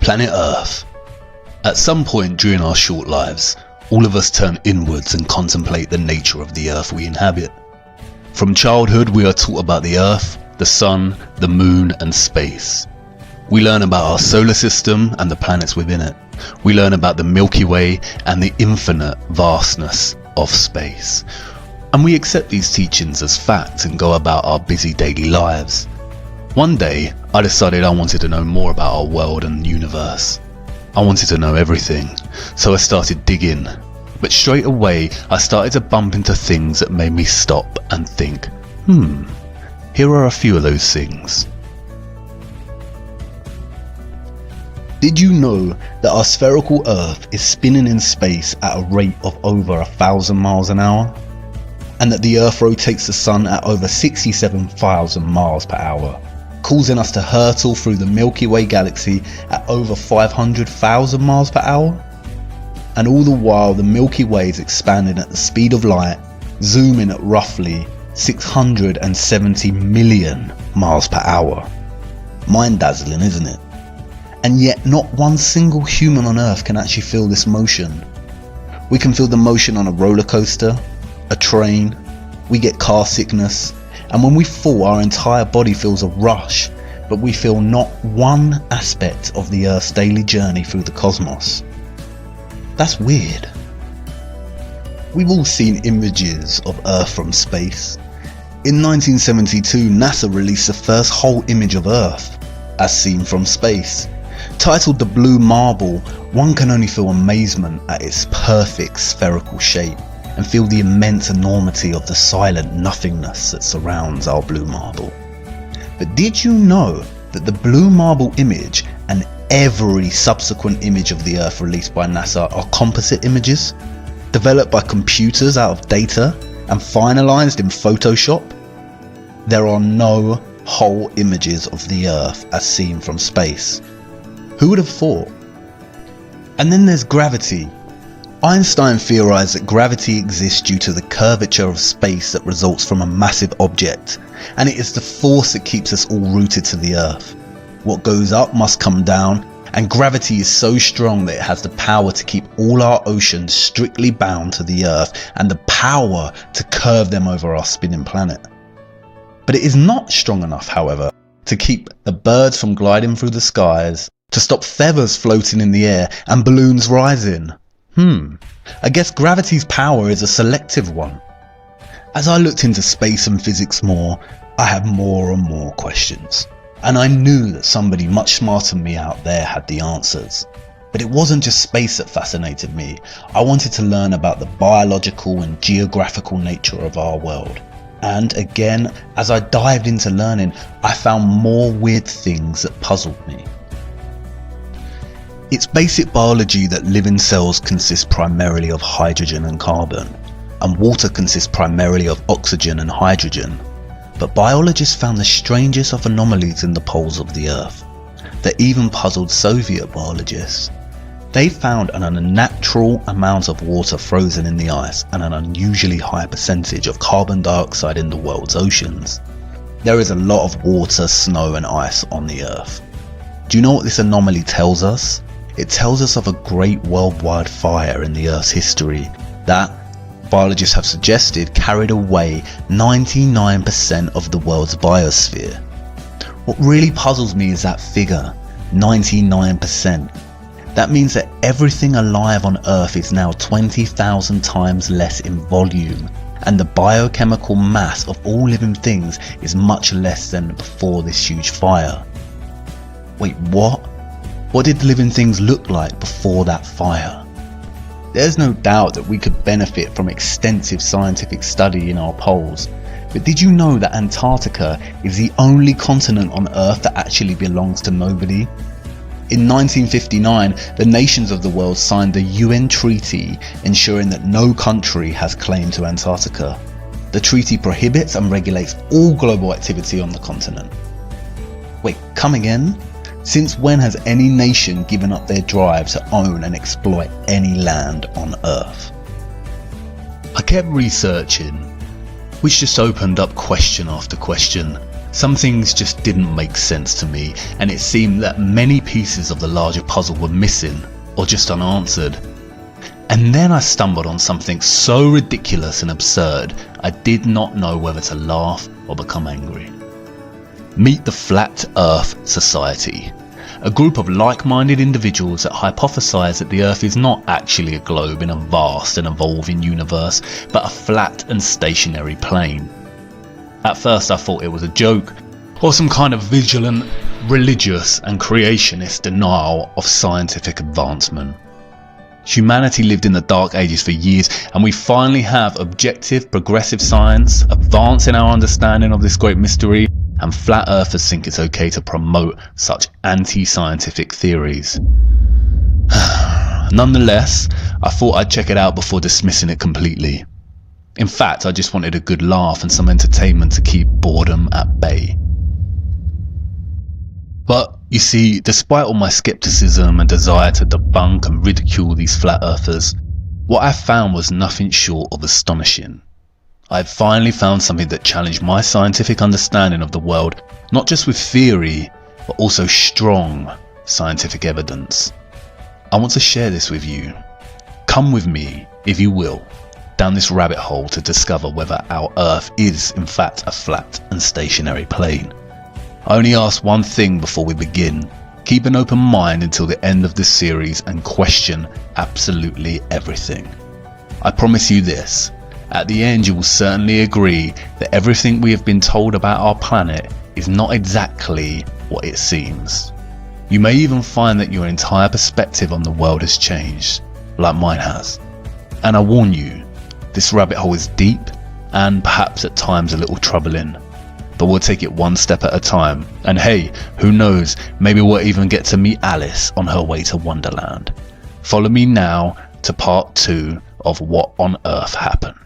Planet Earth. At some point during our short lives, all of us turn inwards and contemplate the nature of the Earth we inhabit. From childhood, we are taught about the Earth, the Sun, the Moon, and space. We learn about our solar system and the planets within it. We learn about the Milky Way and the infinite vastness of space. And we accept these teachings as fact and go about our busy daily lives. One day, I decided I wanted to know more about our world and universe. I wanted to know everything, so I started digging. But straight away, I started to bump into things that made me stop and think, here are a few of those things. Did you know that our spherical Earth is spinning in space at a rate of over 1,000 miles an hour? And that the Earth rotates the Sun at over 67,000 miles per hour, causing us to hurtle through the Milky Way galaxy at over 500,000 miles per hour? And all the while the Milky Way is expanding at the speed of light, zooming at roughly 670 million miles per hour. Mind-dazzling, isn't it? And yet not one single human on Earth can actually feel this motion. We can feel the motion on a roller coaster, a train, we get car sickness, and when we fall our entire body feels a rush, but we feel not one aspect of the Earth's daily journey through the cosmos. That's weird. We've all seen images of Earth from space. In 1972, NASA released the first whole image of Earth, as seen from space. Titled The Blue Marble, one can only feel amazement at its perfect spherical shape and feel the immense enormity of the silent nothingness that surrounds our blue marble. But did you know that the blue marble image and every subsequent image of the Earth released by NASA are composite images, developed by computers out of data and finalized in Photoshop? There are no whole images of the Earth as seen from space. Who would have thought? And then there's gravity. Einstein theorized that gravity exists due to the curvature of space that results from a massive object, and it is the force that keeps us all rooted to the Earth. What goes up must come down, and gravity is so strong that it has the power to keep all our oceans strictly bound to the Earth and the power to curve them over our spinning planet. But it is not strong enough, however, to keep the birds from gliding through the skies, to stop feathers floating in the air and balloons rising. I guess gravity's power is a selective one. As I looked into space and physics more, I had more and more questions. And I knew that somebody much smarter than me out there had the answers. But it wasn't just space that fascinated me. I wanted to learn about the biological and geographical nature of our world. And again, as I dived into learning, I found more weird things that puzzled me. It's basic biology that living cells consist primarily of hydrogen and carbon, and water consists primarily of oxygen and hydrogen. But biologists found the strangest of anomalies in the poles of the Earth that even puzzled Soviet biologists. They found an unnatural amount of water frozen in the ice and an unusually high percentage of carbon dioxide in the world's oceans. There is a lot of water, snow and ice on the Earth. Do you know what this anomaly tells us? It tells us of a great worldwide fire in the Earth's history that, biologists have suggested, carried away 99% of the world's biosphere. What really puzzles me is that figure, 99%. That means that everything alive on Earth is now 20,000 times less in volume, and the biochemical mass of all living things is much less than before this huge fire. Wait, what? What did living things look like before that fire? There's no doubt that we could benefit from extensive scientific study in our poles, but did you know that Antarctica is the only continent on Earth that actually belongs to nobody? In 1959, the nations of the world signed the UN treaty ensuring that no country has claim to Antarctica. The treaty prohibits and regulates all global activity on the continent. Wait, come again? Since when has any nation given up their drive to own and exploit any land on Earth? I kept researching, which just opened up question after question, Some things just didn't make sense to me, and it seemed that many pieces of the larger puzzle were missing or just unanswered. And then I stumbled on something so ridiculous and absurd, I did not know whether to laugh or become angry. Meet the Flat Earth Society, a group of like-minded individuals that hypothesize that the Earth is not actually a globe in a vast and evolving universe, but a flat and stationary plane. At first I thought it was a joke, or some kind of vigilant, religious and creationist denial of scientific advancement. Humanity lived in the dark ages for years, and we finally have objective, progressive science advancing our understanding of this great mystery, and flat earthers think it's okay to promote such anti-scientific theories. Nonetheless, I thought I'd check it out before dismissing it completely. In fact, I just wanted a good laugh and some entertainment to keep boredom at bay. But, you see, despite all my skepticism and desire to debunk and ridicule these flat earthers, what I found was nothing short of astonishing. I had finally found something that challenged my scientific understanding of the world, not just with theory, but also strong scientific evidence. I want to share this with you. Come with me, if you will, down this rabbit hole to discover whether our Earth is in fact a flat and stationary plane. I only ask one thing before we begin. Keep an open mind until the end of this series and question absolutely everything. I promise you this, at the end you will certainly agree that everything we have been told about our planet is not exactly what it seems. You may even find that your entire perspective on the world has changed, like mine has. And I warn you, this rabbit hole is deep and perhaps at times a little troubling, but we'll take it one step at a time. And hey, who knows, maybe we'll even get to meet Alice on her way to Wonderland. Follow me now to part 2 of What on Earth Happened.